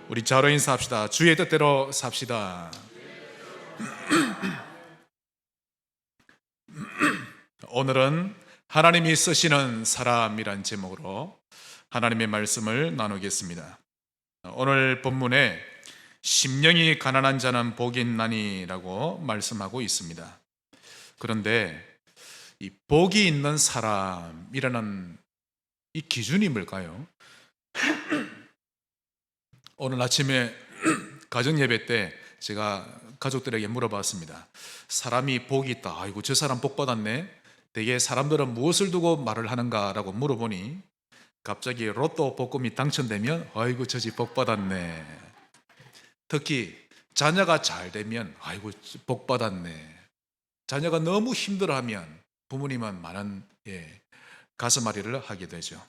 우리 자로 인사합시다. 주의 뜻대로 삽시다. 오늘은 하나님이 쓰시는 사람이란 제목으로 하나님의 말씀을 나누겠습니다. 오늘 본문에 심령이 가난한 자는 복이 있나니라고 말씀하고 있습니다. 그런데 이 복이 있는 사람이라는 이 기준이 뭘까요? 오늘 아침에 가정 예배 때 제가 가족들에게 물어봤습니다. 사람이 복이 있다. 아이고, 저 사람 복 받았네. 대개 사람들은 무엇을 두고 말을 하는가라고 물어보니 갑자기 로또 복금이 당첨되면 아이고, 저 집 복 받았네. 특히 자녀가 잘 되면 아이고, 복 받았네. 자녀가 너무 힘들어하면 부모님은 많은 가슴앓이를 하게 되죠.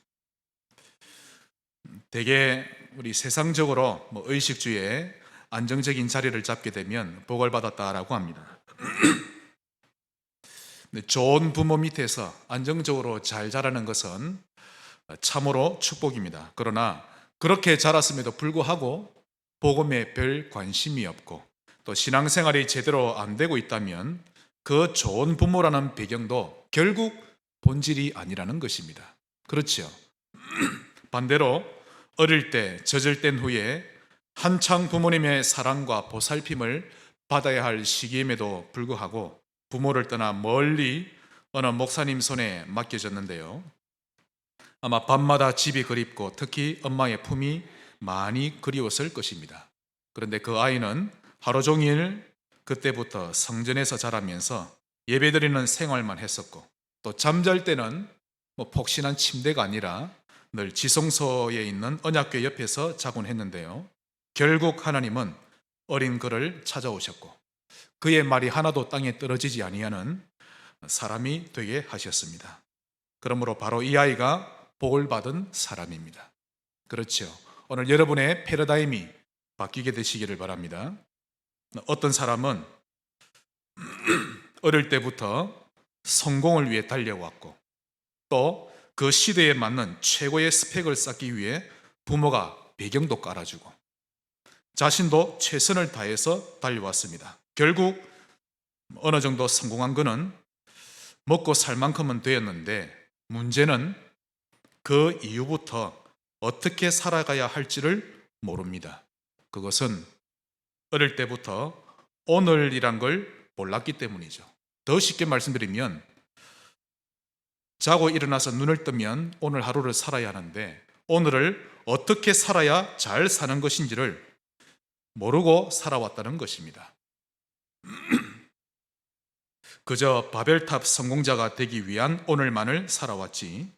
대개 우리 세상적으로 의식주의에 안정적인 자리를 잡게 되면 복을 받았다라고 합니다. 좋은 부모 밑에서 안정적으로 잘 자라는 것은 참으로 축복입니다. 그러나 그렇게 자랐음에도 불구하고 복음에 별 관심이 없고 또 신앙생활이 제대로 안 되고 있다면 그 좋은 부모라는 배경도 결국 본질이 아니라는 것입니다. 그렇죠? 반대로 어릴 때 젖을 후에 한창 부모님의 사랑과 보살핌을 받아야 할 시기임에도 불구하고 부모를 떠나 멀리 어느 목사님 손에 맡겨졌는데요. 아마 밤마다 집이 그립고 특히 엄마의 품이 많이 그리웠을 것입니다. 그런데 그 아이는 하루 종일 그때부터 성전에서 자라면서 예배드리는 생활만 했었고 또 잠잘 때는 폭신한 침대가 아니라 늘 지성소에 있는 언약궤 옆에서 자곤 했는데요. 결국 하나님은 어린 그를 찾아오셨고 그의 말이 하나도 땅에 떨어지지 아니하는 사람이 되게 하셨습니다. 그러므로 바로 이 아이가 복을 받은 사람입니다. 그렇죠. 오늘 여러분의 패러다임이 바뀌게 되시기를 바랍니다. 어떤 사람은 어릴 때부터 성공을 위해 달려왔고 또 그 시대에 맞는 최고의 스펙을 쌓기 위해 부모가 배경도 깔아주고 자신도 최선을 다해서 달려왔습니다. 결국 어느 정도 성공한 그는 먹고 살 만큼은 되었는데 문제는 그 이후부터 어떻게 살아가야 할지를 모릅니다. 그것은 어릴 때부터 오늘이란 걸 몰랐기 때문이죠. 더 쉽게 말씀드리면 자고 일어나서 눈을 뜨면 오늘 하루를 살아야 하는데 오늘을 어떻게 살아야 잘 사는 것인지를 모르고 살아왔다는 것입니다. 그저 바벨탑 성공자가 되기 위한 오늘만을 살아왔지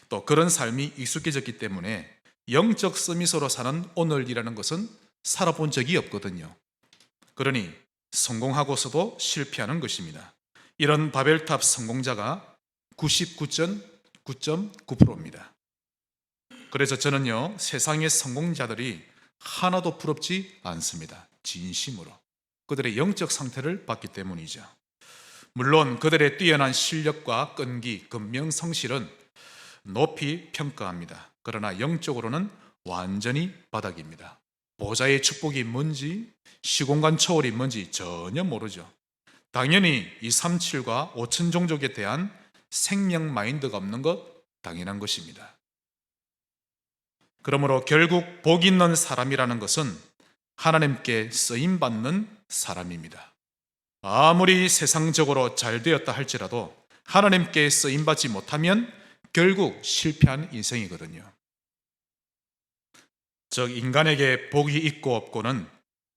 또 그런 삶이 익숙해졌기 때문에 영적 서밋으로 사는 오늘이라는 것은 살아본 적이 없거든요. 그러니 성공하고서도 실패하는 것입니다. 이런 바벨탑 성공자가 99.9%입니다. 그래서 저는요, 세상의 성공자들이 하나도 부럽지 않습니다. 진심으로. 그들의 영적 상태를 봤기 때문이죠. 물론 그들의 뛰어난 실력과 끈기, 근명, 성실은 높이 평가합니다. 그러나 영적으로는 완전히 바닥입니다. 보좌의 축복이 뭔지, 시공간 초월이 뭔지 전혀 모르죠. 당연히 237과 5천 종족에 대한 생명 마인드가 없는 것 당연한 것입니다. 그러므로 결국 복 있는 사람이라는 것은 하나님께 쓰임받는 사람입니다. 아무리 세상적으로 잘 되었다 할지라도 하나님께 쓰임받지 못하면 결국 실패한 인생이거든요. 즉 인간에게 복이 있고 없고는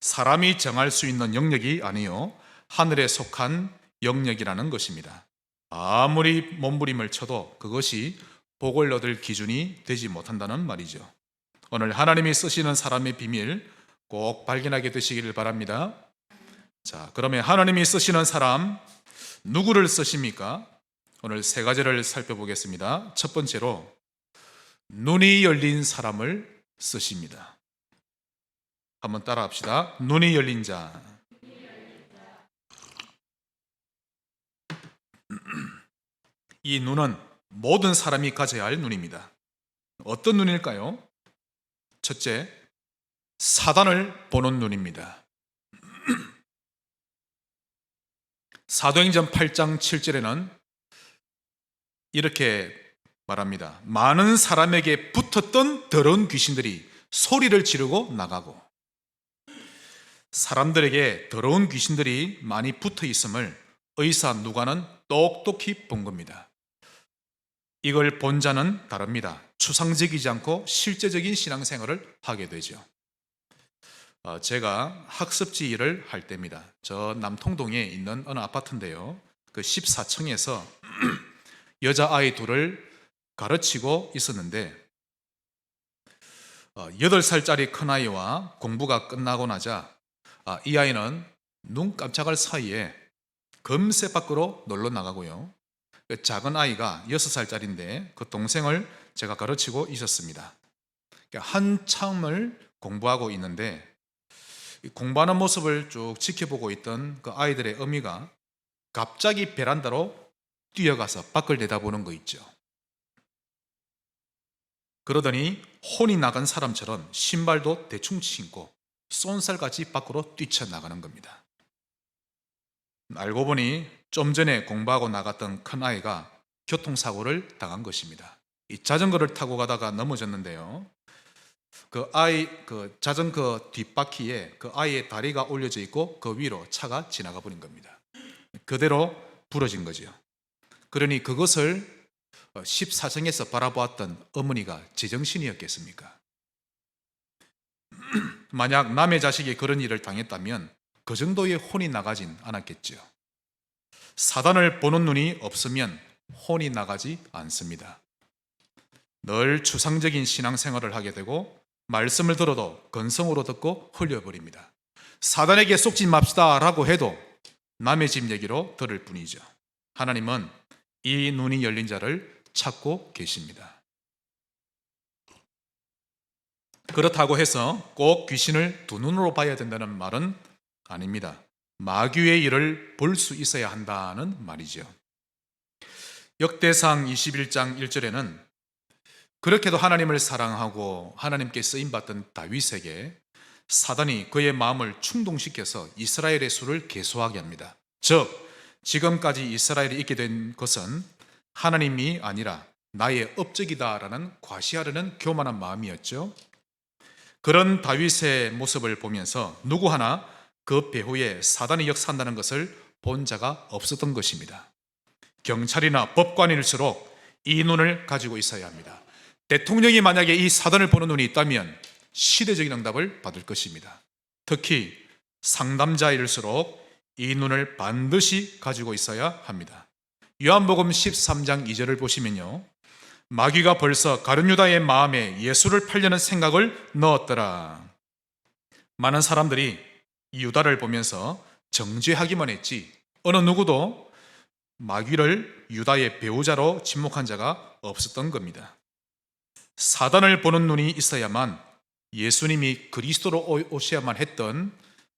사람이 정할 수 있는 영역이 아니요 하늘에 속한 영역이라는 것입니다. 아무리 몸부림을 쳐도 그것이 복을 얻을 기준이 되지 못한다는 말이죠. 오늘 하나님이 쓰시는 사람의 비밀 꼭 발견하게 되시기를 바랍니다. 자, 그러면 하나님이 쓰시는 사람 누구를 쓰십니까? 오늘 세 가지를 살펴보겠습니다. 첫 번째로 눈이 열린 사람을 쓰십니다. 한번 따라합시다. 눈이 열린 자. 이 눈은 모든 사람이 가져야 할 눈입니다. 어떤 눈일까요? 첫째, 사단을 보는 눈입니다. 사도행전 8장 7절에는 이렇게 말합니다. 많은 사람에게 붙었던 더러운 귀신들이 소리를 지르고 나가고, 사람들에게 더러운 귀신들이 많이 붙어 있음을 의사 누가는 똑똑히 본 겁니다. 이걸 본 자는 다릅니다. 추상적이지 않고 실제적인 신앙생활을 하게 되죠. 제가 학습지 일을 할 때입니다. 저 남통동에 있는 어느 아파트인데요, 그 14층에서 여자아이 둘을 가르치고 있었는데 8살짜리 큰아이와 공부가 끝나고 나자 이 아이는 눈 깜짝할 사이에 금세 밖으로 놀러 나가고요, 그 작은 아이가 6살짜리인데 그 동생을 제가 가르치고 있었습니다. 한참을 공부하고 있는데 공부하는 모습을 쭉 지켜보고 있던 그 아이들의 어미가 갑자기 베란다로 뛰어가서 밖을 내다보는 거 있죠. 그러더니 혼이 나간 사람처럼 신발도 대충 신고 쏜살같이 밖으로 뛰쳐나가는 겁니다. 알고 보니 좀 전에 공부하고 나갔던 큰아이가 교통사고를 당한 것입니다. 이 자전거를 타고 가다가 넘어졌는데요, 그 자전거 뒷바퀴에 그 아이의 다리가 올려져 있고 그 위로 차가 지나가 버린 겁니다. 그대로 부러진 거죠. 그러니 그것을 14층에서 바라보았던 어머니가 제정신이었겠습니까? 만약 남의 자식이 그런 일을 당했다면 그 정도의 혼이 나가진 않았겠죠. 사단을 보는 눈이 없으면 혼이 나가지 않습니다. 늘 추상적인 신앙생활을 하게 되고 말씀을 들어도 건성으로 듣고 흘려버립니다. 사단에게 속지 맙시다 라고 해도 남의 집 얘기로 들을 뿐이죠. 하나님은 이 눈이 열린 자를 찾고 계십니다. 그렇다고 해서 꼭 귀신을 두 눈으로 봐야 된다는 말은 아닙니다. 마귀의 일을 볼 수 있어야 한다는 말이죠. 역대상 21장 1절에는 그렇게도 하나님을 사랑하고 하나님께 쓰임받던 다윗에게 사단이 그의 마음을 충동시켜서 이스라엘의 수를 계수하게 합니다. 즉 지금까지 이스라엘이 있게 된 것은 하나님이 아니라 나의 업적이다라는 과시하려는 교만한 마음이었죠. 그런 다윗의 모습을 보면서 누구 하나 그 배후에 사단이 역사한다는 것을 본 자가 없었던 것입니다. 경찰이나 법관일수록 이 눈을 가지고 있어야 합니다. 대통령이 만약에 이 사단을 보는 눈이 있다면 시대적인 응답을 받을 것입니다. 특히 상담자일수록 이 눈을 반드시 가지고 있어야 합니다. 요한복음 13장 2절을 보시면요, 마귀가 벌써 가룟 유다의 마음에 예수를 팔려는 생각을 넣었더라. 많은 사람들이 이 유다를 보면서 정죄하기만 했지 어느 누구도 마귀를 유다의 배우자로 지목한 자가 없었던 겁니다. 사단을 보는 눈이 있어야만 예수님이 그리스도로 오셔야만 했던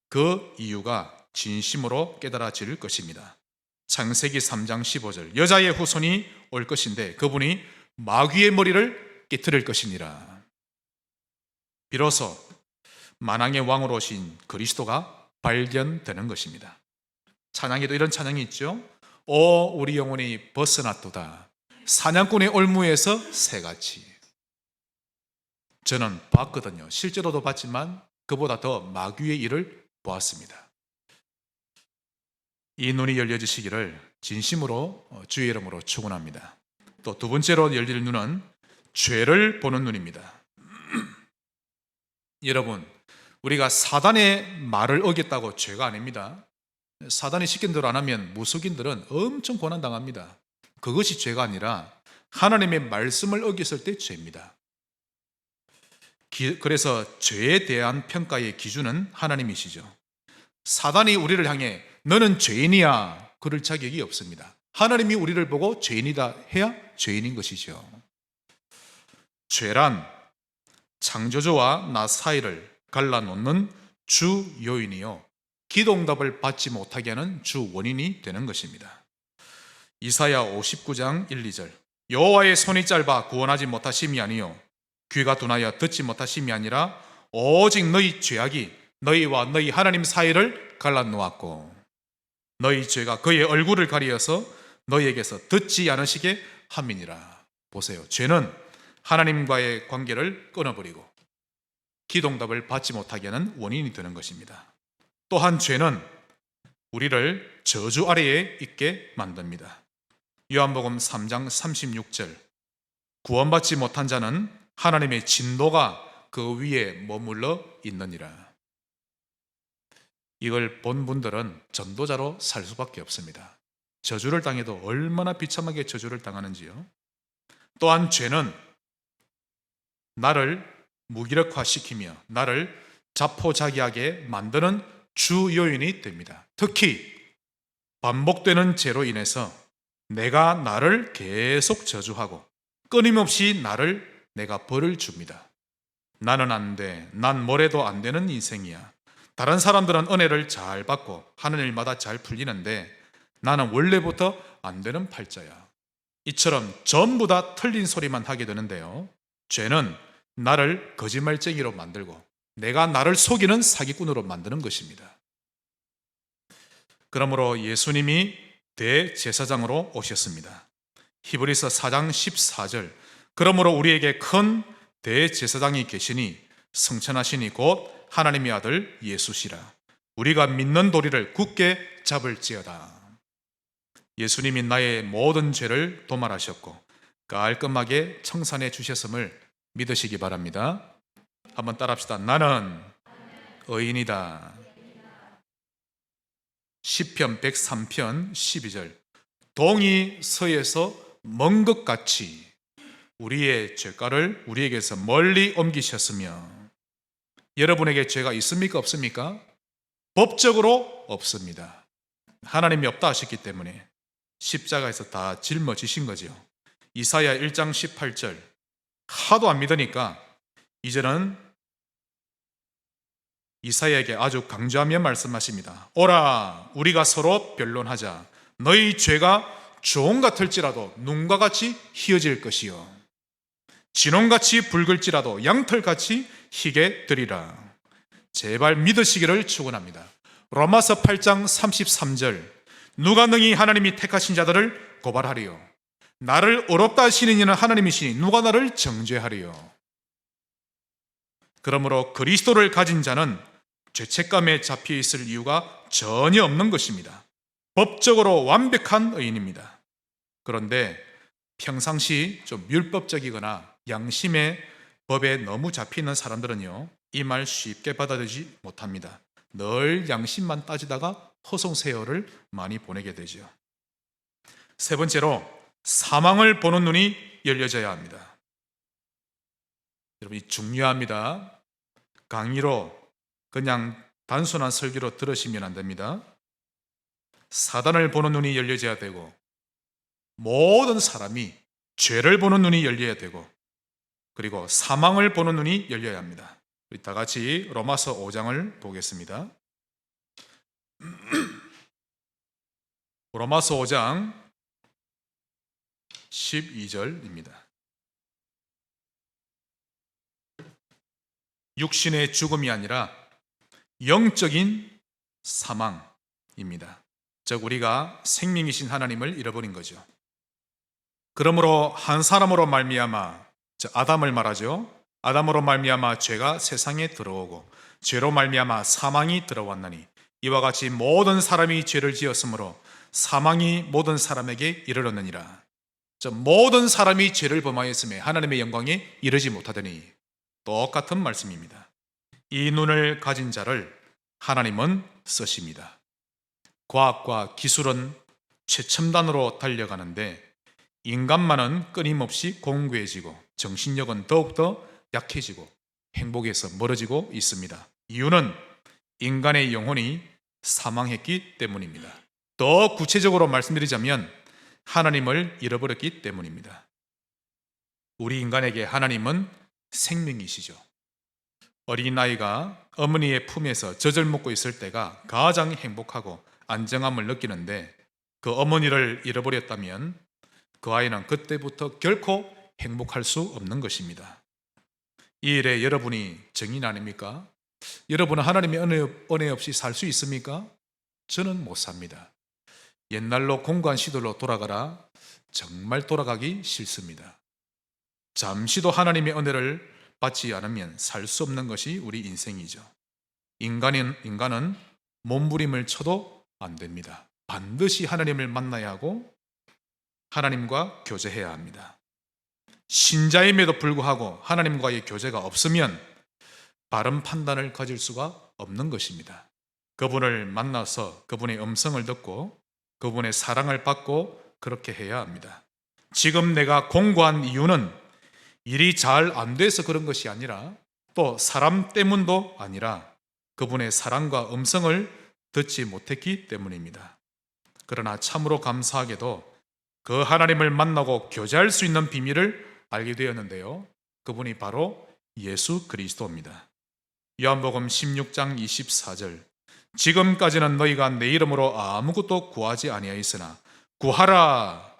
그 이유가 진심으로 깨달아질 것입니다. 창세기 3장 15절, 여자의 후손이 올 것인데 그분이 마귀의 머리를 깨트릴 것이니라. 비로소 만왕의 왕으로 오신 그리스도가 발견되는 것입니다. 찬양에도 이런 찬양이 있죠. 오 우리 영혼이 벗어났도다, 사냥꾼의 올무에서 새같이. 저는 봤거든요. 실제로도 봤지만 그보다 더 마귀의 일을 보았습니다. 이 눈이 열려지시기를 진심으로 주의 이름으로 축원합니다. 또 두 번째로 열릴 눈은 죄를 보는 눈입니다. 여러분, 우리가 사단의 말을 어겼다고 죄가 아닙니다. 사단이 시킨 대로 안 하면 무속인들은 엄청 고난당합니다. 그것이 죄가 아니라 하나님의 말씀을 어겼을 때 죄입니다. 그래서 죄에 대한 평가의 기준은 하나님이시죠. 사단이 우리를 향해 너는 죄인이야 그럴 자격이 없습니다. 하나님이 우리를 보고 죄인이다 해야 죄인인 것이죠. 죄란 창조주와 나 사이를 갈라놓는 주 요인이요, 기도응답을 받지 못하게 하는 주 원인이 되는 것입니다. 이사야 59장 1, 2절, 여호와의 손이 짧아 구원하지 못하심이 아니요 귀가 둔하여 듣지 못하심이 아니라 오직 너희 죄악이 너희와 너희 하나님 사이를 갈라놓았고 너희 죄가 그의 얼굴을 가리어서 너희에게서 듣지 않으시게 함이니라. 보세요. 죄는 하나님과의 관계를 끊어버리고 기도응답을 받지 못하게 하는 원인이 되는 것입니다. 또한 죄는 우리를 저주 아래에 있게 만듭니다. 요한복음 3장 36절, 구원받지 못한 자는 하나님의 진노가 그 위에 머물러 있느니라. 이걸 본 분들은 전도자로 살 수밖에 없습니다. 저주를 당해도 얼마나 비참하게 저주를 당하는지요. 또한 죄는 나를 무기력화시키며 나를 자포자기하게 만드는 주 요인이 됩니다. 특히 반복되는 죄로 인해서 내가 나를 계속 저주하고 끊임없이 내가 벌을 줍니다. 나는 안 돼, 난 뭐래도 안 되는 인생이야. 다른 사람들은 은혜를 잘 받고 하는 일마다 잘 풀리는데 나는 원래부터 안 되는 팔자야. 이처럼 전부 다 틀린 소리만 하게 되는데요. 죄는 나를 거짓말쟁이로 만들고 내가 나를 속이는 사기꾼으로 만드는 것입니다. 그러므로 예수님이 대제사장으로 오셨습니다. 히브리서 4장 14절, 그러므로 우리에게 큰 대제사장이 계시니 성천하시니 곧 하나님의 아들 예수시라. 우리가 믿는 도리를 굳게 잡을지어다. 예수님이 나의 모든 죄를 도말하셨고 깔끔하게 청산해 주셨음을 믿으시기 바랍니다. 한번 따라합시다. 나는 의인이다. 시편 103편 12절, 동이 서에서 먼 것 같이 우리의 죄가를 우리에게서 멀리 옮기셨으며. 여러분에게 죄가 있습니까? 없습니까? 법적으로 없습니다. 하나님이 없다 하셨기 때문에 십자가에서 다 짊어지신 거죠. 이사야 1장 18절, 하도 안 믿으니까 이제는 이사야에게 아주 강조하며 말씀하십니다. 오라, 우리가 서로 변론하자. 너희 죄가 주홍 같을지라도 눈과 같이 희어질 것이요 진홍같이 붉을지라도 양털같이 희게 되리라. 제발 믿으시기를 축원합니다. 로마서 8장 33절, 누가 능히 하나님이 택하신 자들을 고발하리요? 나를 의롭다 하시는 이는 하나님이시니 누가 나를 정죄하리요? 그러므로 그리스도를 가진 자는 죄책감에 잡혀 있을 이유가 전혀 없는 것입니다. 법적으로 완벽한 의인입니다. 그런데 평상시 좀 율법적이거나 양심의 법에 너무 잡히는 사람들은요, 이 말 쉽게 받아들이지 못합니다. 늘 양심만 따지다가 허송세월을 많이 보내게 되죠. 세 번째로, 사망을 보는 눈이 열려져야 합니다. 여러분, 이 중요합니다. 강의로 그냥 단순한 설교로 들으시면 안 됩니다. 사단을 보는 눈이 열려져야 되고 모든 사람이 죄를 보는 눈이 열려야 되고 그리고 사망을 보는 눈이 열려야 합니다. 우리 다 같이 로마서 5장을 보겠습니다. 로마서 5장 12절입니다. 육신의 죽음이 아니라 영적인 사망입니다. 즉 우리가 생명이신 하나님을 잃어버린 거죠. 그러므로 한 사람으로 말미암아, 즉 아담을 말하죠. 아담으로 말미암아 죄가 세상에 들어오고 죄로 말미암아 사망이 들어왔나니 이와 같이 모든 사람이 죄를 지었으므로 사망이 모든 사람에게 이르렀느니라. 즉 모든 사람이 죄를 범하였음에 하나님의 영광에 이르지 못하더니, 똑같은 말씀입니다. 이 눈을 가진 자를 하나님은 쓰십니다. 과학과 기술은 최첨단으로 달려가는데 인간만은 끊임없이 공고해지고 정신력은 더욱더 약해지고 행복에서 멀어지고 있습니다. 이유는 인간의 영혼이 사망했기 때문입니다. 더 구체적으로 말씀드리자면 하나님을 잃어버렸기 때문입니다. 우리 인간에게 하나님은 생명이시죠. 어린아이가 어머니의 품에서 젖을 먹고 있을 때가 가장 행복하고 안정함을 느끼는데 그 어머니를 잃어버렸다면 그 아이는 그때부터 결코 행복할 수 없는 것입니다. 이 일에 여러분이 증인 아닙니까? 여러분은 하나님의 은혜 없이 살 수 있습니까? 저는 못 삽니다. 옛날로 공고한 시절로 돌아가라. 정말 돌아가기 싫습니다. 잠시도 하나님의 은혜를 받지 않으면 살 수 없는 것이 우리 인생이죠. 인간은 몸부림을 쳐도 안 됩니다. 반드시 하나님을 만나야 하고 하나님과 교제해야 합니다. 신자임에도 불구하고 하나님과의 교제가 없으면 바른 판단을 가질 수가 없는 것입니다. 그분을 만나서 그분의 음성을 듣고 그분의 사랑을 받고 그렇게 해야 합니다. 지금 내가 공고한 이유는 일이 잘 안 돼서 그런 것이 아니라 또 사람 때문도 아니라 그분의 사랑과 음성을 듣지 못했기 때문입니다. 그러나 참으로 감사하게도 그 하나님을 만나고 교제할 수 있는 비밀을 알게 되었는데요. 그분이 바로 예수 그리스도입니다. 요한복음 16장 24절, 지금까지는 너희가 내 이름으로 아무것도 구하지 아니하였으나 구하라.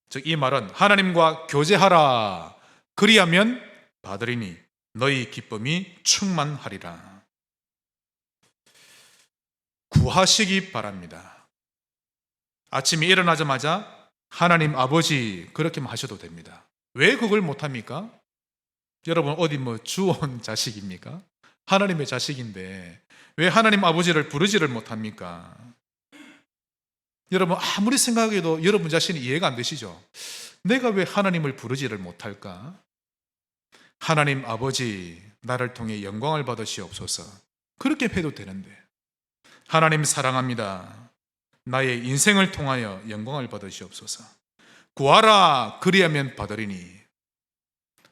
즉 이 말은 하나님과 교제하라. 그리하면 받으리니 너희 기쁨이 충만하리라. 구하시기 바랍니다. 아침에 일어나자마자 하나님 아버지 그렇게만 하셔도 됩니다. 왜 그걸 못합니까? 여러분 어디 주온 자식입니까? 하나님의 자식인데 왜 하나님 아버지를 부르지를 못합니까? 여러분 아무리 생각해도 여러분 자신이 이해가 안 되시죠? 내가 왜 하나님을 부르지를 못할까? 하나님 아버지 나를 통해 영광을 받으시옵소서. 그렇게 해도 되는데 하나님 사랑합니다. 나의 인생을 통하여 영광을 받으시옵소서. 구하라 그리하면 받으리니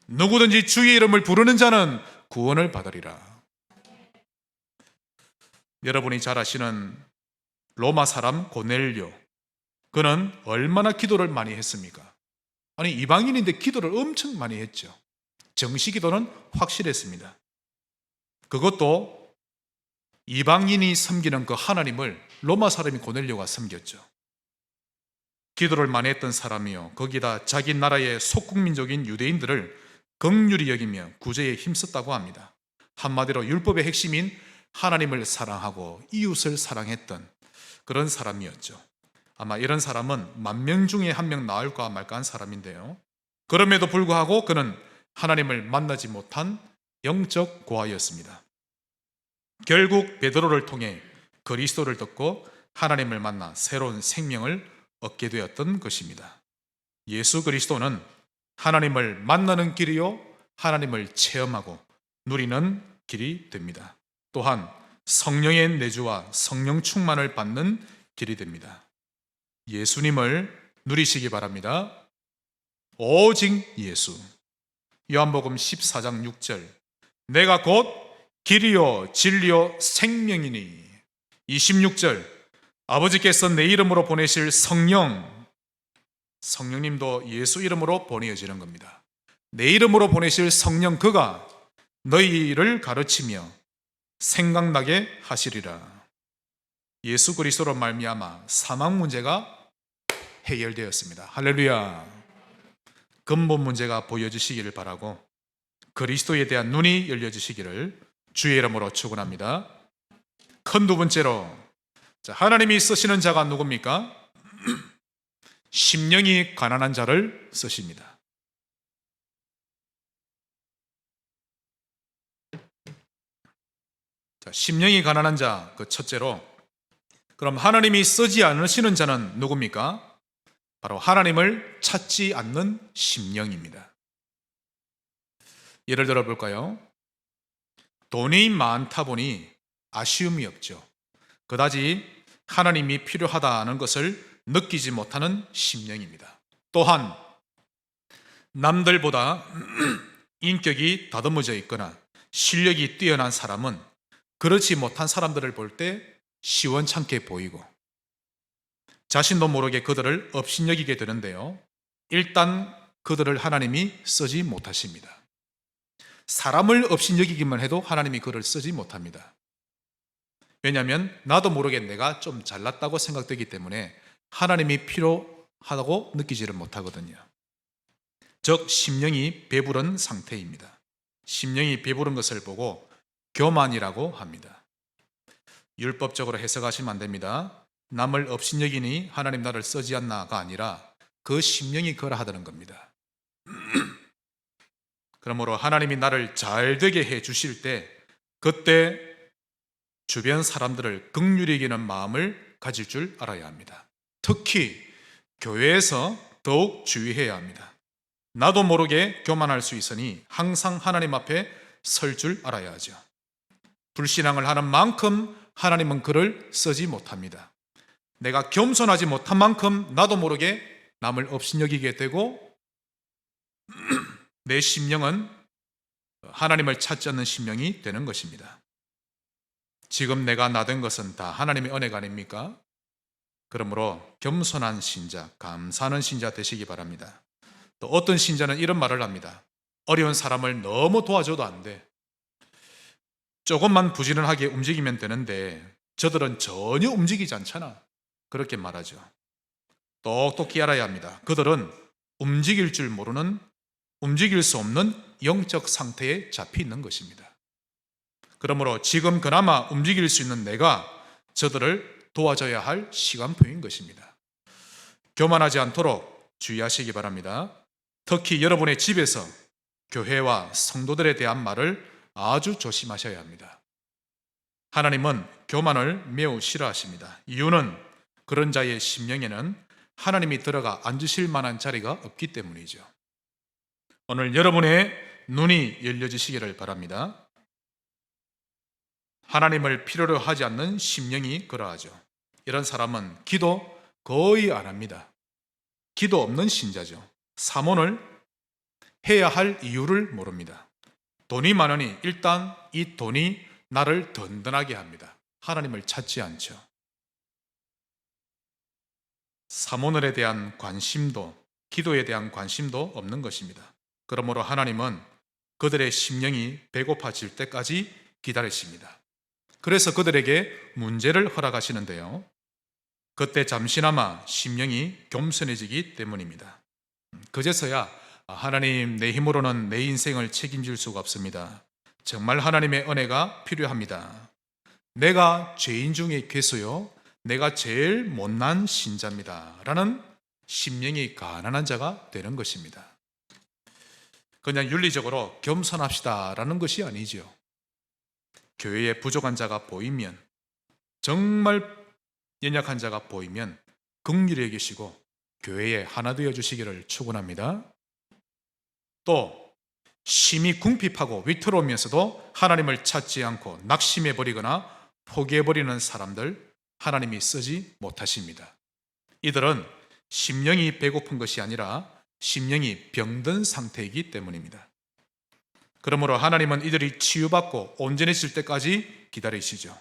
누구든지 주의 이름을 부르는 자는 구원을 받으리라. 여러분이 잘 아시는 로마 사람 고넬료, 그는 얼마나 기도를 많이 했습니까? 아니 이방인인데 기도를 엄청 많이 했죠. 정시 기도는 확실했습니다. 그것도 이방인이 섬기는 그 하나님을 로마 사람이 고넬료가 섬겼죠. 기도를 많이 했던 사람이요, 거기다 자기 나라의 속국민족인 유대인들을 긍휼히 여기며 구제에 힘썼다고 합니다. 한마디로 율법의 핵심인 하나님을 사랑하고 이웃을 사랑했던 그런 사람이었죠. 아마 이런 사람은 10,000명 중에 1명 나올까 말까한 사람인데요, 그럼에도 불구하고 그는 하나님을 만나지 못한 영적 고아였습니다. 결국 베드로를 통해 그리스도를 듣고 하나님을 만나 새로운 생명을 얻게 되었던 것입니다. 예수 그리스도는 하나님을 만나는 길이요 하나님을 체험하고 누리는 길이 됩니다. 또한 성령의 내주와 성령 충만을 받는 길이 됩니다. 예수님을 누리시기 바랍니다. 오직 예수. 요한복음 14장 6절, 내가 곧 길이요 진리요 생명이니. 26절, 아버지께서 내 이름으로 보내실 성령님도 예수 이름으로 보내어지는 겁니다. 내 이름으로 보내실 성령, 그가 너희를 가르치며 생각나게 하시리라. 예수 그리스도로 말미암아 사망 문제가 해결되었습니다. 할렐루야. 근본 문제가 보여지시기를 바라고 그리스도에 대한 눈이 열려지시기를 주의 이름으로 축원합니다. 큰 두 번째로, 하나님이 쓰시는 자가 누굽니까? 심령이 가난한 자를 쓰십니다. 심령이 가난한 자, 그 첫째로, 그럼 하나님이 쓰지 않으시는 자는 누굽니까? 바로 하나님을 찾지 않는 심령입니다. 예를 들어 볼까요? 돈이 많다 보니 아쉬움이 없죠. 그다지 하나님이 필요하다는 것을 느끼지 못하는 심령입니다. 또한 남들보다 인격이 다듬어져 있거나 실력이 뛰어난 사람은 그렇지 못한 사람들을 볼 때 시원찮게 보이고 자신도 모르게 그들을 업신여기게 되는데요, 일단 그들을 하나님이 쓰지 못하십니다. 사람을 업신여기기만 해도 하나님이 그를 쓰지 못합니다. 왜냐하면 나도 모르게 내가 좀 잘났다고 생각되기 때문에 하나님이 필요하다고 느끼지를 못하거든요. 즉 심령이 배부른 상태입니다. 심령이 배부른 것을 보고 교만이라고 합니다. 율법적으로 해석하시면 안 됩니다. 남을 업신여기니 하나님 나를 쓰지 않나가 아니라 그 심령이 그러하다는 겁니다. 그러므로 하나님이 나를 잘 되게 해 주실 때 그때 주변 사람들을 긍휼히 여기는 마음을 가질 줄 알아야 합니다. 특히 교회에서 더욱 주의해야 합니다. 나도 모르게 교만할 수 있으니 항상 하나님 앞에 설 줄 알아야 하죠. 불신앙을 하는 만큼 하나님은 그를 쓰지 못합니다. 내가 겸손하지 못한 만큼 나도 모르게 남을 업신여기게 되고 내 심령은 하나님을 찾지 않는 심령이 되는 것입니다. 지금 내가 나된 것은 다 하나님의 은혜가 아닙니까? 그러므로 겸손한 신자, 감사하는 신자 되시기 바랍니다. 또 어떤 신자는 이런 말을 합니다. 어려운 사람을 너무 도와줘도 안 돼. 조금만 부지런하게 움직이면 되는데 저들은 전혀 움직이지 않잖아. 그렇게 말하죠. 똑똑히 알아야 합니다. 그들은 움직일 줄 모르는, 움직일 수 없는 영적 상태에 잡혀 있는 것입니다. 그러므로 지금 그나마 움직일 수 있는 내가 저들을 도와줘야 할 시간표인 것입니다. 교만하지 않도록 주의하시기 바랍니다. 특히 여러분의 집에서 교회와 성도들에 대한 말을 아주 조심하셔야 합니다. 하나님은 교만을 매우 싫어하십니다. 이유는 그런 자의 심령에는 하나님이 들어가 앉으실 만한 자리가 없기 때문이죠. 오늘 여러분의 눈이 열려지시기를 바랍니다. 하나님을 필요로 하지 않는 심령이 그러하죠. 이런 사람은 기도 거의 안 합니다. 기도 없는 신자죠. 사모를 해야 할 이유를 모릅니다. 돈이 많으니 일단 이 돈이 나를 든든하게 합니다. 하나님을 찾지 않죠. 사모늘에 대한 관심도, 기도에 대한 관심도 없는 것입니다. 그러므로 하나님은 그들의 심령이 배고파질 때까지 기다리십니다. 그래서 그들에게 문제를 허락하시는데요. 그때 잠시나마 심령이 겸손해지기 때문입니다. 그제서야 하나님, 내 힘으로는 내 인생을 책임질 수가 없습니다. 정말 하나님의 은혜가 필요합니다. 내가 죄인 중에 괴수요, 내가 제일 못난 신자입니다 라는 심령이 가난한 자가 되는 것입니다. 그냥 윤리적으로 겸손합시다 라는 것이 아니죠. 교회에 부족한 자가 보이면, 정말 연약한 자가 보이면 긍휼히 여기시고 교회에 하나 되어 주시기를 축원합니다. 또 심히 궁핍하고 위태로우면서도 하나님을 찾지 않고 낙심해버리거나 포기해버리는 사람들 하나님이 쓰지 못하십니다. 이들은 심령이 배고픈 것이 아니라 심령이 병든 상태이기 때문입니다. 그러므로 하나님은 이들이 치유받고 온전해질 때까지 기다리시죠.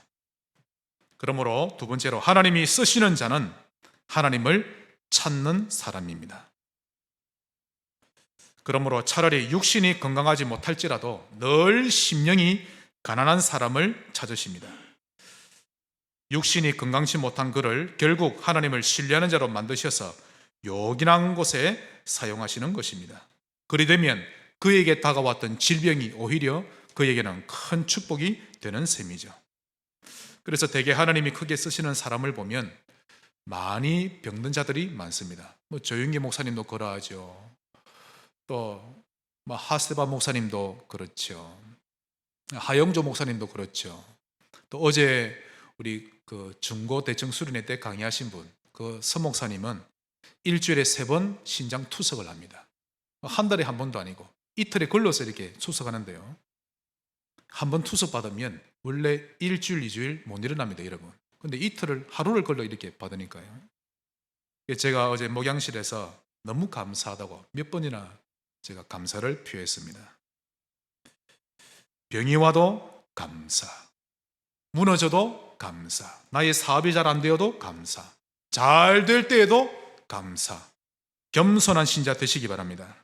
그러므로 두 번째로 하나님이 쓰시는 자는 하나님을 찾는 사람입니다. 그러므로 차라리 육신이 건강하지 못할지라도 늘 심령이 가난한 사람을 찾으십니다. 육신이 건강치 못한 그를 결국 하나님을 신뢰하는 자로 만드셔서 요긴한 곳에 사용하시는 것입니다. 그리 되면 그에게 다가왔던 질병이 오히려 그에게는 큰 축복이 되는 셈이죠. 그래서 대개 하나님이 크게 쓰시는 사람을 보면 많이 병든 자들이 많습니다. 조윤기 목사님도 그러하죠. 또 하세바 목사님도 그렇죠. 하영조 목사님도 그렇죠. 또 어제 우리 그 중고 대청 수련회 때 강의하신 분, 그 서 목사님은 일주일에 3번 신장 투석을 합니다. 한 달에 한 번도 아니고 이틀에 걸러서 이렇게 투석하는데요. 한 번 투석 받으면 원래 일주일, 2주일 못 일어납니다, 여러분. 근데 이틀을, 하루를 걸러 이렇게 받으니까요. 제가 어제 목양실에서 너무 감사하다고 몇 번이나 제가 감사를 표했습니다. 병이 와도 감사, 무너져도 감사, 나의 사업이 잘 안 되어도 감사, 잘 될 때에도 감사. 겸손한 신자 되시기 바랍니다.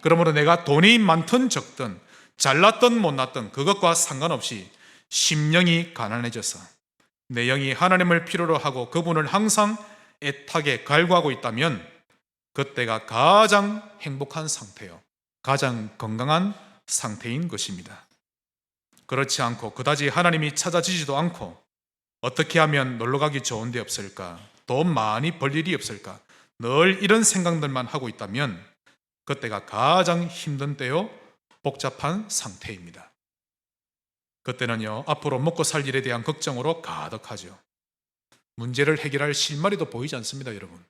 그러므로 내가 돈이 많든 적든 잘났든 못났든 그것과 상관없이 심령이 가난해져서 내 영이 하나님을 필요로 하고 그분을 항상 애타게 갈구하고 있다면 그때가 가장 행복한 상태요, 가장 건강한 상태인 것입니다. 그렇지 않고 그다지 하나님이 찾아지지도 않고 어떻게 하면 놀러가기 좋은 데 없을까? 돈 많이 벌 일이 없을까? 늘 이런 생각들만 하고 있다면 그때가 가장 힘든 때요, 복잡한 상태입니다. 그때는요, 앞으로 먹고 살 일에 대한 걱정으로 가득하죠. 문제를 해결할 실마리도 보이지 않습니다, 여러분.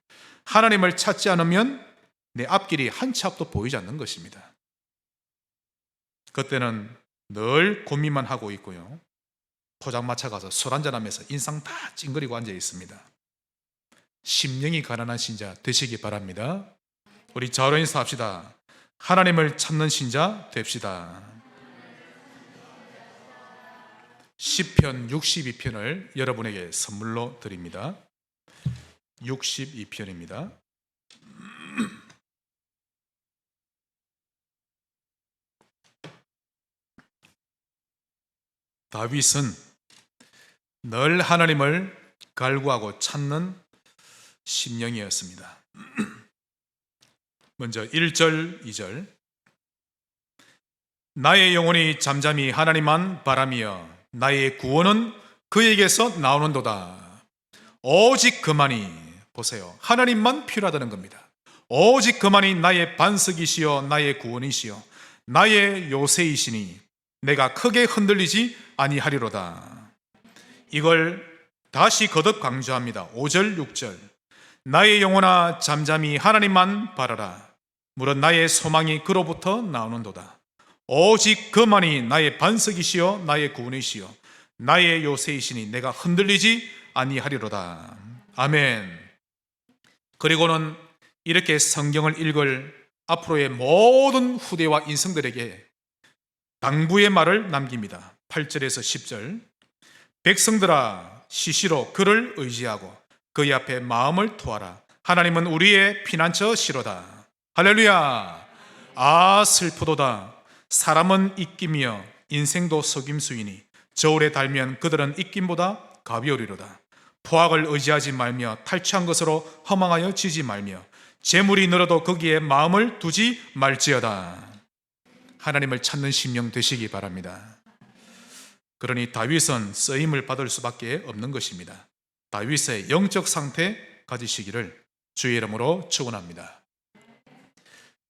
하나님을 찾지 않으면 내 앞길이 한 치 앞도 보이지 않는 것입니다. 그때는 늘 고민만 하고 있고요, 포장마차 가서 술 한잔하면서 인상 다 찡그리고 앉아 있습니다. 심령이 가난한 신자 되시기 바랍니다. 우리 저로 인사합시다. 하나님을 찾는 신자 됩시다. 시편 62편을 여러분에게 선물로 드립니다. 62편입니다. 다윗은 늘 하나님을 갈구하고 찾는 심령이었습니다. 먼저 1절, 2절. 나의 영혼이 잠잠히 하나님만 바라며 나의 구원은 그에게서 나오는도다. 오직 그만이, 보세요, 하나님만 필요하다는 겁니다. 오직 그만이 나의 반석이시요 나의 구원이시요 나의 요새이시니 내가 크게 흔들리지 아니하리로다. 이걸 다시 거듭 강조합니다. 5절, 6절. 나의 영혼아 잠잠히 하나님만 바라라. 물은 나의 소망이 그로부터 나오는도다. 오직 그만이 나의 반석이시요 나의 구원이시요 나의 요새이시니 내가 흔들리지 아니하리로다. 아멘. 그리고는 이렇게 성경을 읽을 앞으로의 모든 후대와 인생들에게 당부의 말을 남깁니다. 8절에서 10절. 백성들아 시시로 그를 의지하고 그의 앞에 마음을 토하라. 하나님은 우리의 피난처시로다. 할렐루야. 아 슬프도다. 사람은 입김이여 인생도 속임수이니 저울에 달면 그들은 입김보다 가벼우리로다. 포악을 의지하지 말며 탈취한 것으로 허망하여 지지 말며 재물이 늘어도 거기에 마음을 두지 말지어다. 하나님을 찾는 심령 되시기 바랍니다. 그러니 다윗은 쓰임을 받을 수밖에 없는 것입니다. 다윗의 영적 상태 가지시기를 주의 이름으로 축원합니다.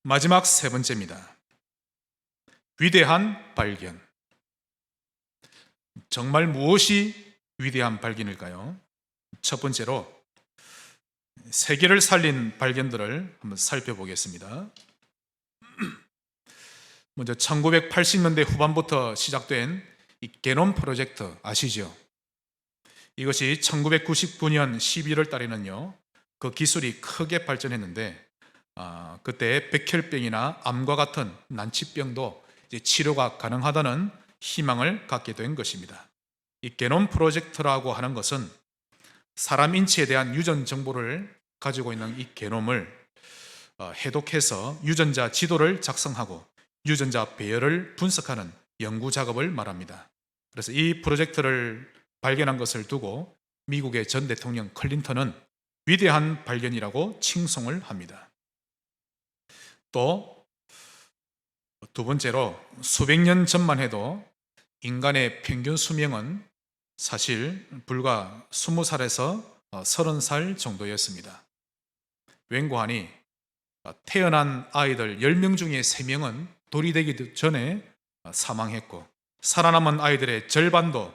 마지막 세 번째입니다. 위대한 발견. 정말 무엇이 위대한 발견일까요? 첫 번째로 세계를 살린 발견들을 한번 살펴보겠습니다. 먼저 1980년대 후반부터 시작된 이 게놈 프로젝트 아시죠? 이것이 1999년 11월 달에는요, 그 기술이 크게 발전했는데 그때 백혈병이나 암과 같은 난치병도 이제 치료가 가능하다는 희망을 갖게 된 것입니다. 이 게놈 프로젝트라고 하는 것은 사람 인체에 대한 유전 정보를 가지고 있는 이 게놈을 해독해서 유전자 지도를 작성하고 유전자 배열을 분석하는 연구 작업을 말합니다. 그래서 이 프로젝트를 발견한 것을 두고 미국의 전 대통령 클린턴은 위대한 발견이라고 칭송을 합니다. 또 두 번째로 수백 년 전만 해도 인간의 평균 수명은 사실 불과 20살에서 30살 정도였습니다. 웬고하니 태어난 아이들 10명 중에 3명은 돌이 되기 전에 사망했고 살아남은 아이들의 절반도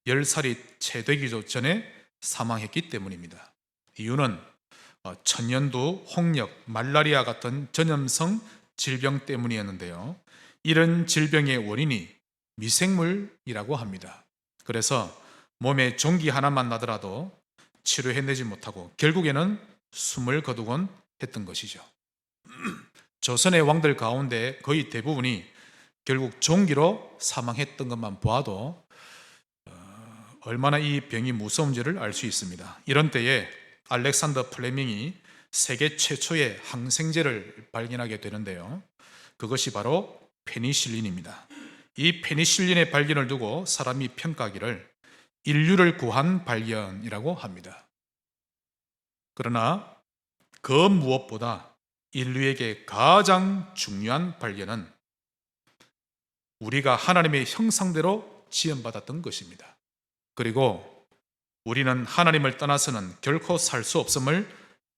10살이 채 되기 전에 사망했기 때문입니다. 이유는 천연두, 홍역, 말라리아 같은 전염성 질병 때문이었는데요. 이런 질병의 원인이 미생물이라고 합니다. 그래서 몸에 종기 하나만 나더라도 치료해내지 못하고 결국에는 숨을 거두곤 했던 것이죠. 조선의 왕들 가운데 거의 대부분이 결국 종기로 사망했던 것만 보아도 얼마나 이 병이 무서운지를 알 수 있습니다. 이런 때에 알렉산더 플레밍이 세계 최초의 항생제를 발견하게 되는데요. 그것이 바로 페니실린입니다. 이 페니실린의 발견을 두고 사람이 평가하기를 인류를 구한 발견이라고 합니다. 그러나 그 무엇보다 인류에게 가장 중요한 발견은 우리가 하나님의 형상대로 지음받았던 것입니다. 그리고 우리는 하나님을 떠나서는 결코 살 수 없음을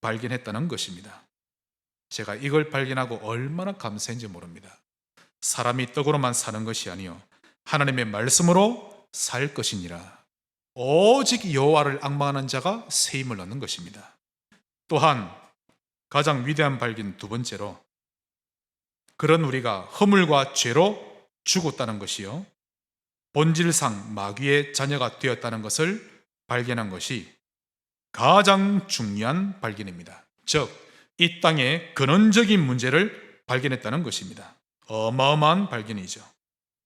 발견했다는 것입니다. 제가 이걸 발견하고 얼마나 감사한지 모릅니다. 사람이 떡으로만 사는 것이 아니요 하나님의 말씀으로 살 것이니라. 오직 여호와를 앙망하는 자가 새 힘을 얻는 것입니다. 또한 가장 위대한 발견 두 번째로, 그런 우리가 허물과 죄로 죽었다는 것이요 본질상 마귀의 자녀가 되었다는 것을 발견한 것이 가장 중요한 발견입니다. 즉, 이 땅의 근원적인 문제를 발견했다는 것입니다. 어마어마한 발견이죠.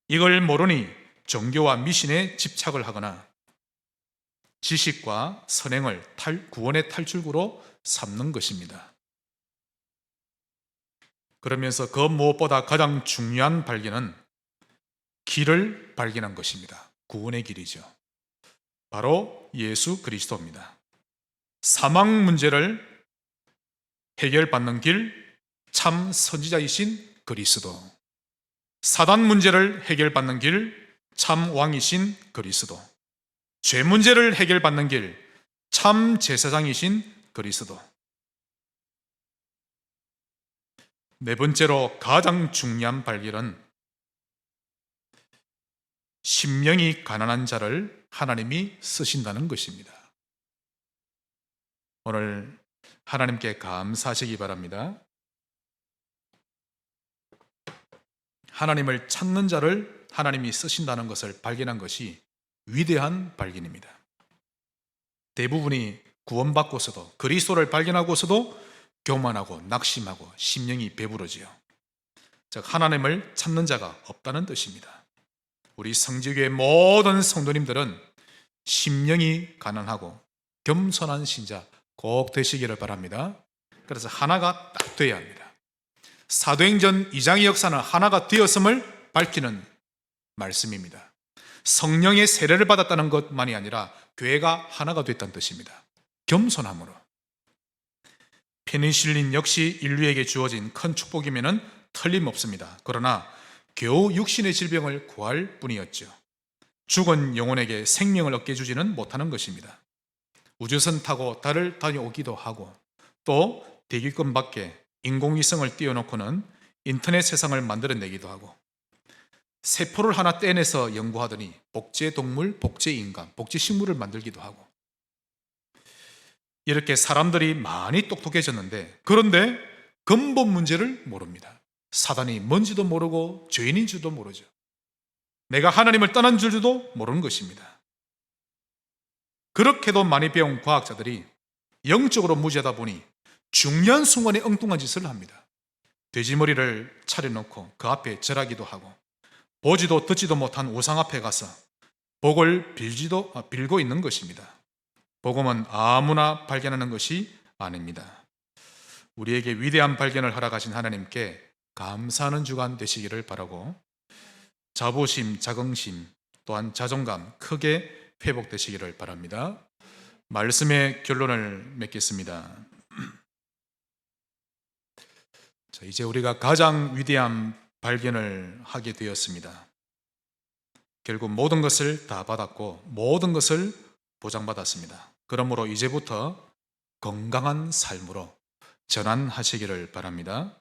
이걸 모르니 종교와 미신에 집착을 하거나 지식과 선행을 구원의 탈출구로 삼는 것입니다. 그러면서 그 무엇보다 가장 중요한 발견은 길을 발견한 것입니다. 구원의 길이죠. 바로 예수 그리스도입니다. 사망 문제를 해결받는 길, 참 선지자이신 그리스도. 사단 문제를 해결받는 길, 참 왕이신 그리스도. 죄 문제를 해결받는 길, 참 제사장이신 그리스도. 네 번째로 가장 중요한 발견은 심령이 가난한 자를 하나님이 쓰신다는 것입니다. 오늘 하나님께 감사하시기 바랍니다. 하나님을 찾는 자를 하나님이 쓰신다는 것을 발견한 것이 위대한 발견입니다. 대부분이 구원받고서도, 그리스도를 발견하고서도 교만하고 낙심하고 심령이 배부르지요. 즉 하나님을 찾는 자가 없다는 뜻입니다. 우리 성지교회 모든 성도님들은 심령이 가난하고 겸손한 신자 꼭 되시기를 바랍니다. 그래서 하나가 딱 돼야 합니다. 사도행전 2장의 역사는 하나가 되었음을 밝히는 말씀입니다. 성령의 세례를 받았다는 것만이 아니라 교회가 하나가 됐다는 뜻입니다. 겸손함으로. 페니실린 역시 인류에게 주어진 큰 축복이면은 틀림없습니다. 그러나 겨우 육신의 질병을 구할 뿐이었죠. 죽은 영혼에게 생명을 얻게 주지는 못하는 것입니다. 우주선 타고 달을 다녀오기도 하고 또 대기권 밖에 인공위성을 띄워놓고는 인터넷 세상을 만들어내기도 하고 세포를 하나 떼내서 연구하더니 복제동물, 복제인간, 복제식물을 만들기도 하고 이렇게 사람들이 많이 똑똑해졌는데 그런데 근본 문제를 모릅니다. 사단이 뭔지도 모르고 죄인인 줄도 모르죠. 내가 하나님을 떠난 줄도 모르는 것입니다. 그렇게도 많이 배운 과학자들이 영적으로 무지하다 보니 중요한 순간에 엉뚱한 짓을 합니다. 돼지머리를 차려놓고 그 앞에 절하기도 하고 보지도 듣지도 못한 우상 앞에 가서 복을 빌고 있는 것입니다. 복음은 아무나 발견하는 것이 아닙니다. 우리에게 위대한 발견을 허락하신 하나님께 감사하는 주간 되시기를 바라고 자부심, 자긍심 또한 자존감 크게 회복되시기를 바랍니다. 말씀의 결론을 맺겠습니다. 자, 이제 우리가 가장 위대한 발견을 하게 되었습니다. 결국 모든 것을 다 받았고 모든 것을 보장받았습니다. 그러므로 이제부터 건강한 삶으로 전환하시기를 바랍니다.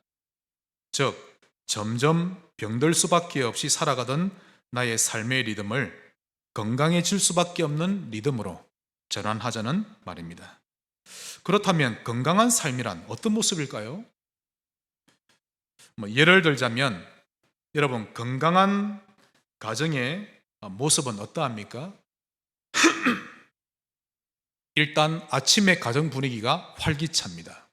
즉 점점 병들 수밖에 없이 살아가던 나의 삶의 리듬을 건강해질 수밖에 없는 리듬으로 전환하자는 말입니다. 그렇다면 건강한 삶이란 어떤 모습일까요? 예를 들자면 여러분 건강한 가정의 모습은 어떠합니까? 일단 아침에 가정 분위기가 활기찹니다.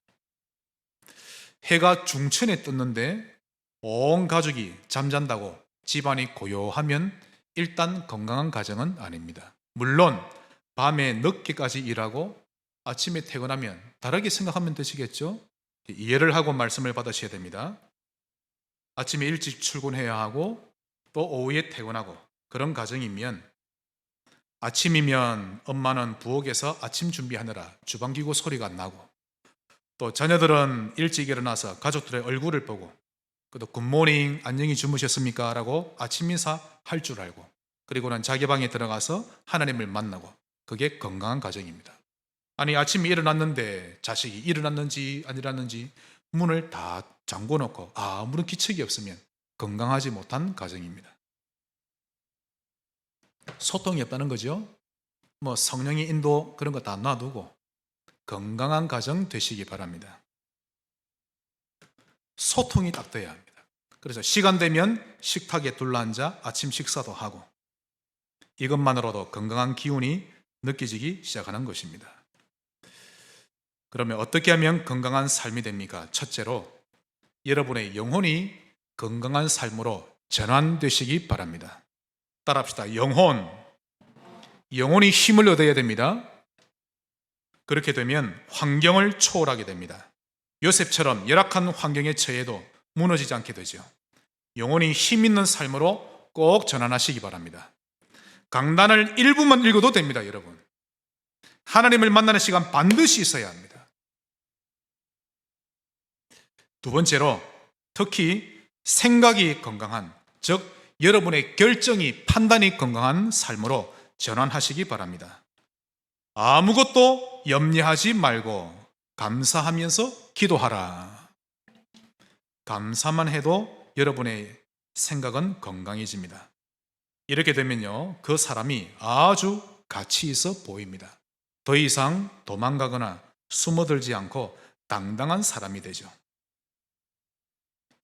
해가 중천에 떴는데 온 가족이 잠잔다고 집안이 고요하면 일단 건강한 가정은 아닙니다. 물론 밤에 늦게까지 일하고 아침에 퇴근하면 다르게 생각하면 되시겠죠? 이해를 하고 말씀을 받으셔야 됩니다. 아침에 일찍 출근해야 하고 또 오후에 퇴근하고 그런 가정이면 아침이면 엄마는 부엌에서 아침 준비하느라 주방기구 소리가 안 나고 또 자녀들은 일찍 일어나서 가족들의 얼굴을 보고 그래도 굿모닝 안녕히 주무셨습니까? 라고 아침 인사 할 줄 알고, 그리고는 자기 방에 들어가서 하나님을 만나고, 그게 건강한 가정입니다. 아니, 아침에 일어났는데 자식이 일어났는지 안 일어났는지 문을 다 잠궈 놓고 아무런 기척이 없으면 건강하지 못한 가정입니다. 소통이 없다는 거죠. 뭐 성령의 인도 그런 거 다 놔두고 건강한 가정 되시기 바랍니다. 소통이 딱 돼야 합니다. 그래서 시간 되면 식탁에 둘러앉아 아침 식사도 하고, 이것만으로도 건강한 기운이 느껴지기 시작하는 것입니다. 그러면 어떻게 하면 건강한 삶이 됩니까? 첫째로, 여러분의 영혼이 건강한 삶으로 전환되시기 바랍니다. 따라합시다. 영혼이 힘을 얻어야 됩니다. 그렇게 되면 환경을 초월하게 됩니다. 요셉처럼 열악한 환경에 처해도 무너지지 않게 되죠. 영혼이 힘 있는 삶으로 꼭 전환하시기 바랍니다. 강단을 1부만 읽어도 됩니다, 여러분. 하나님을 만나는 시간 반드시 있어야 합니다. 두 번째로, 특히 생각이 건강한, 즉 여러분의 결정이, 판단이 건강한 삶으로 전환하시기 바랍니다. 아무것도 염려하지 말고 감사하면서 기도하라. 감사만 해도 여러분의 생각은 건강해집니다. 이렇게 되면요, 그 사람이 아주 가치 있어 보입니다. 더 이상 도망가거나 숨어들지 않고 당당한 사람이 되죠.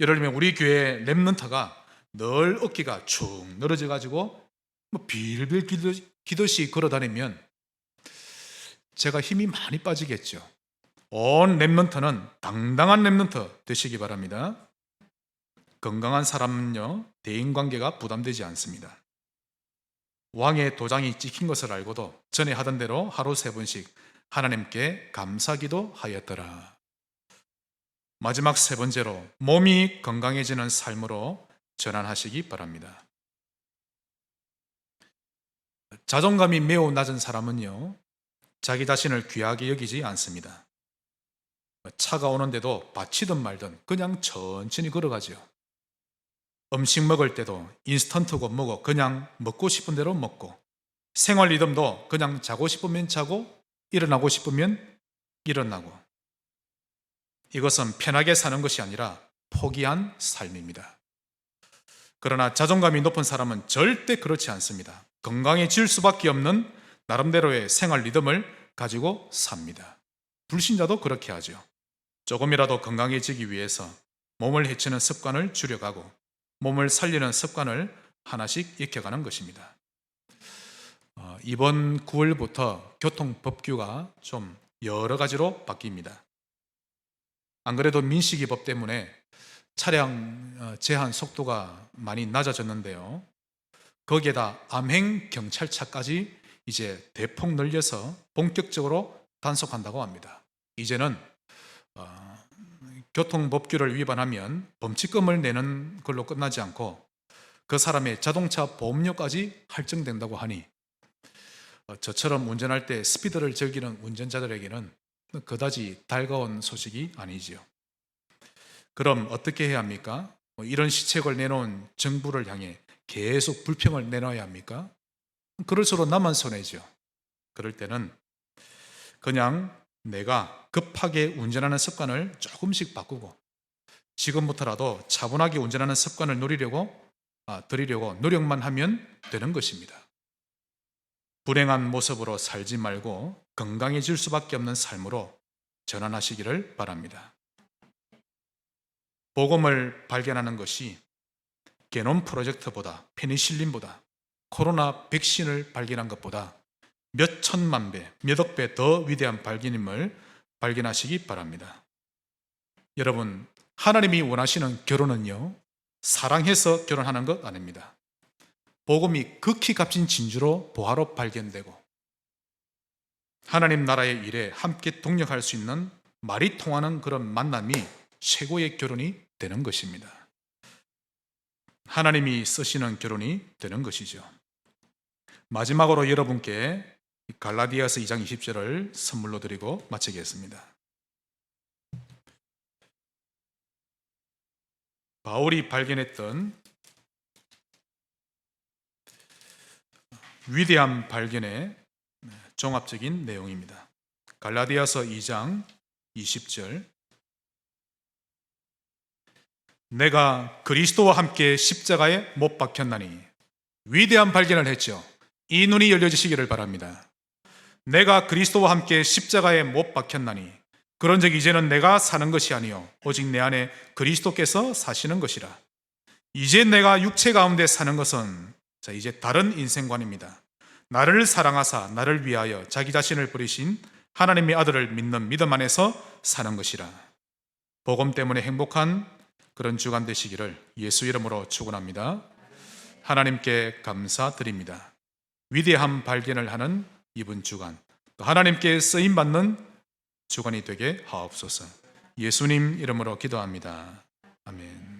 예를 들면 우리 교회 랩런트가 늘 어깨가 축 늘어져 가지고 빌빌 기듯이 걸어다니면 제가 힘이 많이 빠지겠죠. 온 랩런트는 당당한 랩런트 되시기 바랍니다. 건강한 사람은요, 대인관계가 부담되지 않습니다. 왕의 도장이 찍힌 것을 알고도 전에 하던 대로 하루 3번씩 하나님께 감사기도 하였더라. 마지막 3번째로, 몸이 건강해지는 삶으로 전환하시기 바랍니다. 자존감이 매우 낮은 사람은요, 자기 자신을 귀하게 여기지 않습니다. 차가 오는데도 받치든 말든 그냥 천천히 걸어가죠. 음식 먹을 때도 인스턴트고 뭐고 그냥 먹고 싶은 대로 먹고, 생활 리듬도 그냥 자고 싶으면 자고 일어나고 싶으면 일어나고, 이것은 편하게 사는 것이 아니라 포기한 삶입니다. 그러나 자존감이 높은 사람은 절대 그렇지 않습니다. 건강해질 수밖에 없는 나름대로의 생활 리듬을 가지고 삽니다. 불신자도 그렇게 하죠. 조금이라도 건강해지기 위해서 몸을 해치는 습관을 줄여가고 몸을 살리는 습관을 하나씩 익혀가는 것입니다. 이번 9월부터 교통법규가 좀 여러 가지로 바뀝니다. 안 그래도 민식이법 때문에 차량 제한 속도가 많이 낮아졌는데요, 거기에다 암행 경찰차까지 이제 대폭 늘려서 본격적으로 단속한다고 합니다. 이제는 교통법규를 위반하면 범칙금을 내는 걸로 끝나지 않고 그 사람의 자동차 보험료까지 할증된다고 하니 저처럼 운전할 때 스피드를 즐기는 운전자들에게는 그다지 달가운 소식이 아니지요. 그럼 어떻게 해야 합니까? 이런 시책을 내놓은 정부를 향해 계속 불평을 내놔야 합니까? 그럴수록 나만 손해죠. 그럴 때는 그냥 내가 급하게 운전하는 습관을 조금씩 바꾸고 지금부터라도 차분하게 운전하는 습관을 들이려고 노력만 하면 되는 것입니다. 불행한 모습으로 살지 말고 건강해질 수밖에 없는 삶으로 전환하시기를 바랍니다. 복음을 발견하는 것이 게놈 프로젝트보다, 페니실린보다, 코로나 백신을 발견한 것보다 몇 천만 배, 몇 억 배 더 위대한 발견임을 발견하시기 바랍니다. 여러분, 하나님이 원하시는 결혼은요, 사랑해서 결혼하는 것 아닙니다. 복음이 극히 값진 진주로 보화로 발견되고 하나님 나라의 일에 함께 동력할 수 있는 말이 통하는 그런 만남이 최고의 결혼이 되는 것입니다. 하나님이 쓰시는 결혼이 되는 것이죠. 마지막으로 여러분께 갈라디아서 2장 20절을 선물로 드리고 마치겠습니다. 바울이 발견했던 위대한 발견의 종합적인 내용입니다. 갈라디아서 2장 20절, 내가 그리스도와 함께 십자가에 못 박혔나니. 위대한 발견을 했죠. 이 눈이 열려지시기를 바랍니다. 내가 그리스도와 함께 십자가에 못 박혔나니 그런즉 이제는 내가 사는 것이 아니요 오직 내 안에 그리스도께서 사시는 것이라. 이제 내가 육체 가운데 사는 것은 이제 다른 인생관입니다. 나를 사랑하사 나를 위하여 자기 자신을 버리신 하나님의 아들을 믿는 믿음 안에서 사는 것이라. 복음 때문에 행복한 그런 주간 되시기를 예수 이름으로 축원합니다. 하나님께 감사드립니다. 위대한 발견을 하는 이번 주간, 또 하나님께 쓰임 받는 주간이 되게 하옵소서. 예수님 이름으로 기도합니다. 아멘.